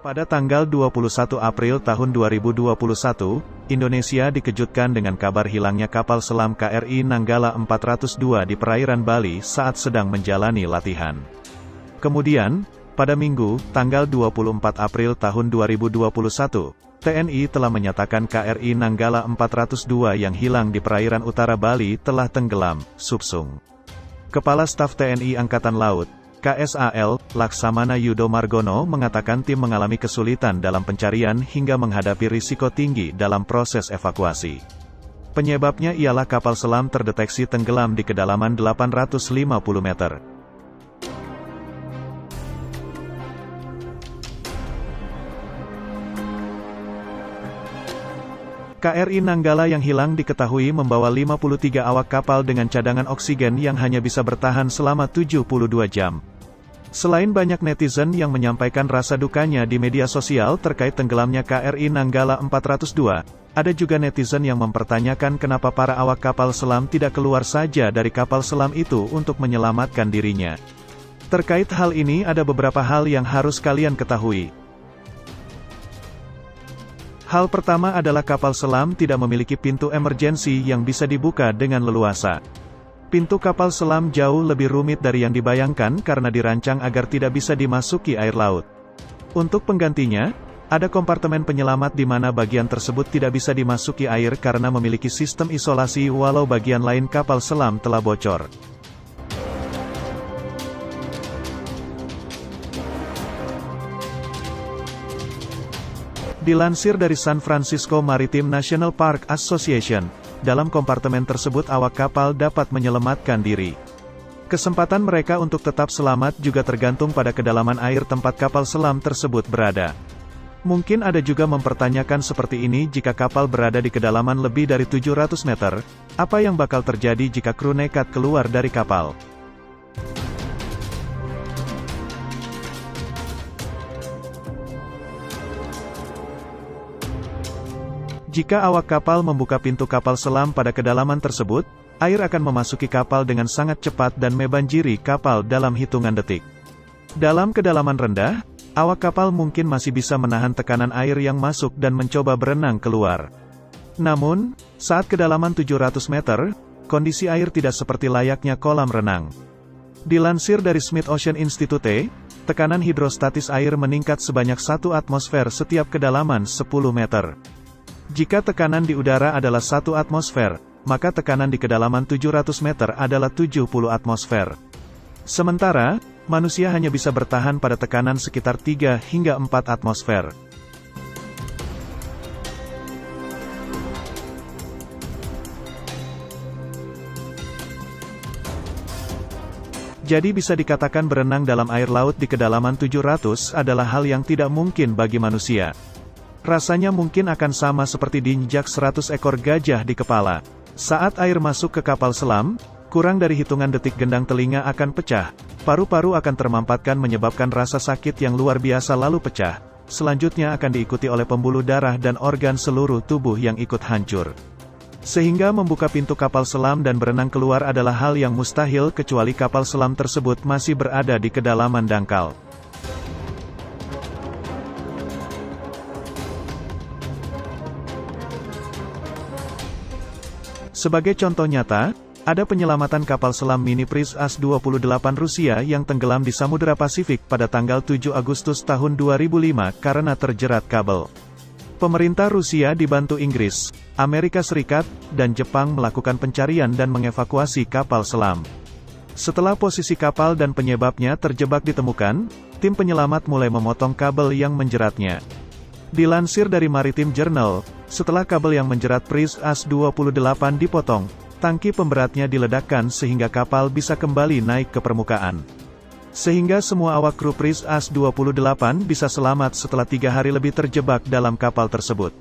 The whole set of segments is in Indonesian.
Pada tanggal 21 April tahun 2021, Indonesia dikejutkan dengan kabar hilangnya kapal selam KRI Nanggala 402 di perairan Bali saat sedang menjalani latihan. Kemudian, pada Minggu, tanggal 24 April tahun 2021, TNI telah menyatakan KRI Nanggala 402 yang hilang di perairan utara Bali telah tenggelam, subsung. Kepala Staf TNI Angkatan Laut, KSAL, Laksamana Yudo Margono mengatakan tim mengalami kesulitan dalam pencarian hingga menghadapi risiko tinggi dalam proses evakuasi. Penyebabnya ialah kapal selam terdeteksi tenggelam di kedalaman 850 meter. KRI Nanggala yang hilang diketahui membawa 53 awak kapal dengan cadangan oksigen yang hanya bisa bertahan selama 72 jam. Selain banyak netizen yang menyampaikan rasa dukanya di media sosial terkait tenggelamnya KRI Nanggala 402, ada juga netizen yang mempertanyakan kenapa para awak kapal selam tidak keluar saja dari kapal selam itu untuk menyelamatkan dirinya. Terkait hal ini ada beberapa hal yang harus kalian ketahui. Hal pertama adalah kapal selam tidak memiliki pintu emergensi yang bisa dibuka dengan leluasa. Pintu kapal selam jauh lebih rumit dari yang dibayangkan karena dirancang agar tidak bisa dimasuki air laut. Untuk penggantinya, ada kompartemen penyelamat di mana bagian tersebut tidak bisa dimasuki air karena memiliki sistem isolasi walau bagian lain kapal selam telah bocor. Dilansir dari San Francisco Maritime National Park Association, dalam kompartemen tersebut awak kapal dapat menyelamatkan diri. Kesempatan mereka untuk tetap selamat juga tergantung pada kedalaman air tempat kapal selam tersebut berada. Mungkin ada juga mempertanyakan seperti ini jika kapal berada di kedalaman lebih dari 700 meter, apa yang bakal terjadi jika kru nekat keluar dari kapal? Jika awak kapal membuka pintu kapal selam pada kedalaman tersebut, air akan memasuki kapal dengan sangat cepat dan membanjiri kapal dalam hitungan detik. Dalam kedalaman rendah, awak kapal mungkin masih bisa menahan tekanan air yang masuk dan mencoba berenang keluar. Namun, saat kedalaman 700 meter, kondisi air tidak seperti layaknya kolam renang. Dilansir dari Smith Ocean Institute, tekanan hidrostatis air meningkat sebanyak 1 atmosfer setiap kedalaman 10 meter. Jika tekanan di udara adalah 1 atmosfer, maka tekanan di kedalaman 700 meter adalah 70 atmosfer. Sementara, manusia hanya bisa bertahan pada tekanan sekitar 3 hingga 4 atmosfer. Jadi bisa dikatakan berenang dalam air laut di kedalaman 700 adalah hal yang tidak mungkin bagi manusia. Rasanya mungkin akan sama seperti diinjak 100 ekor gajah di kepala. Saat air masuk ke kapal selam, kurang dari hitungan detik gendang telinga akan pecah, paru-paru akan termampatkan menyebabkan rasa sakit yang luar biasa lalu pecah. Selanjutnya akan diikuti oleh pembuluh darah dan organ seluruh tubuh yang ikut hancur. Sehingga membuka pintu kapal selam dan berenang keluar adalah hal yang mustahil kecuali kapal selam tersebut masih berada di kedalaman dangkal. Sebagai contoh nyata, ada penyelamatan kapal selam mini Priz As-28 Rusia yang tenggelam di Samudra Pasifik pada tanggal 7 Agustus tahun 2005 karena terjerat kabel. Pemerintah Rusia dibantu Inggris, Amerika Serikat, dan Jepang melakukan pencarian dan mengevakuasi kapal selam. Setelah posisi kapal dan penyebabnya terjebak ditemukan, tim penyelamat mulai memotong kabel yang menjeratnya. Dilansir dari Maritime Journal, setelah kabel yang menjerat Priz As-28 dipotong, tangki pemberatnya diledakkan sehingga kapal bisa kembali naik ke permukaan. Sehingga semua awak kru Priz As-28 bisa selamat setelah 3 hari lebih terjebak dalam kapal tersebut.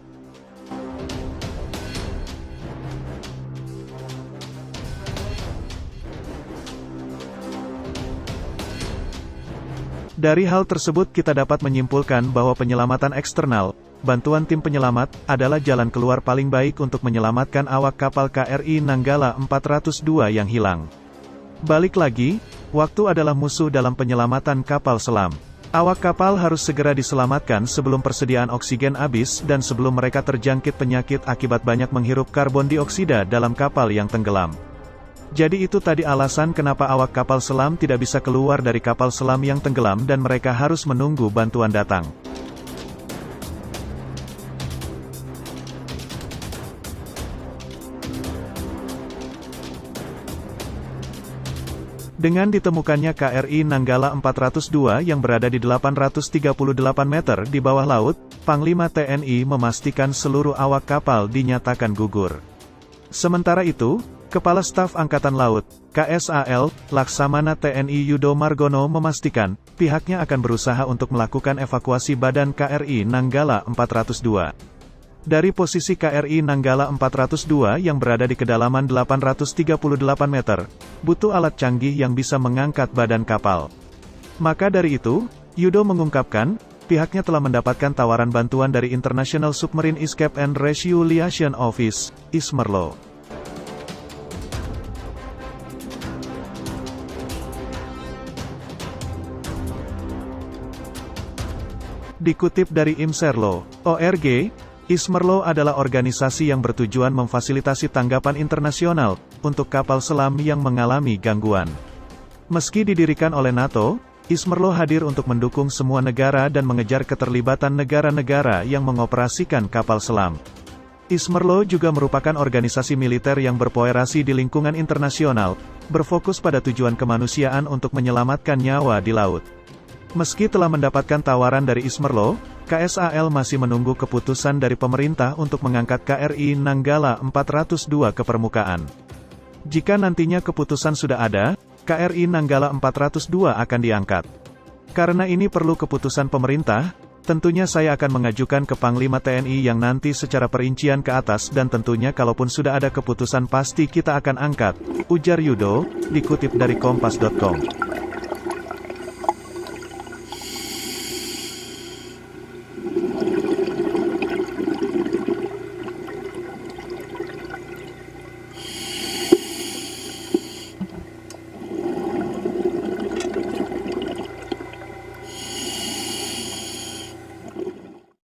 Dari hal tersebut kita dapat menyimpulkan bahwa penyelamatan eksternal, bantuan tim penyelamat, adalah jalan keluar paling baik untuk menyelamatkan awak kapal KRI Nanggala 402 yang hilang. Balik lagi, waktu adalah musuh dalam penyelamatan kapal selam. Awak kapal harus segera diselamatkan sebelum persediaan oksigen habis dan sebelum mereka terjangkit penyakit akibat banyak menghirup karbon dioksida dalam kapal yang tenggelam. Jadi itu tadi alasan kenapa awak kapal selam tidak bisa keluar dari kapal selam yang tenggelam dan mereka harus menunggu bantuan datang. Dengan ditemukannya KRI Nanggala 402 yang berada di 838 meter di bawah laut, Panglima TNI memastikan seluruh awak kapal dinyatakan gugur. Sementara itu, Kepala Staf Angkatan Laut, KSAL, Laksamana TNI Yudo Margono memastikan, pihaknya akan berusaha untuk melakukan evakuasi badan KRI Nanggala 402. Dari posisi KRI Nanggala 402 yang berada di kedalaman 838 meter, butuh alat canggih yang bisa mengangkat badan kapal. Maka dari itu, Yudo mengungkapkan, pihaknya telah mendapatkan tawaran bantuan dari International Submarine Escape and Rescue Office, ISMERLO. Dikutip dari IMSERLO.org, ISMERLO adalah organisasi yang bertujuan memfasilitasi tanggapan internasional untuk kapal selam yang mengalami gangguan. Meski didirikan oleh NATO, ISMERLO hadir untuk mendukung semua negara dan mengejar keterlibatan negara-negara yang mengoperasikan kapal selam. ISMERLO juga merupakan organisasi militer yang berpoerasi di lingkungan internasional, berfokus pada tujuan kemanusiaan untuk menyelamatkan nyawa di laut. Meski telah mendapatkan tawaran dari ISMERLO, KSAL masih menunggu keputusan dari pemerintah untuk mengangkat KRI Nanggala 402 ke permukaan. Jika nantinya keputusan sudah ada, KRI Nanggala 402 akan diangkat. Karena ini perlu keputusan pemerintah, tentunya saya akan mengajukan ke Panglima TNI yang nanti secara perincian ke atas dan tentunya kalaupun sudah ada keputusan pasti kita akan angkat, ujar Yudo, dikutip dari Kompas.com.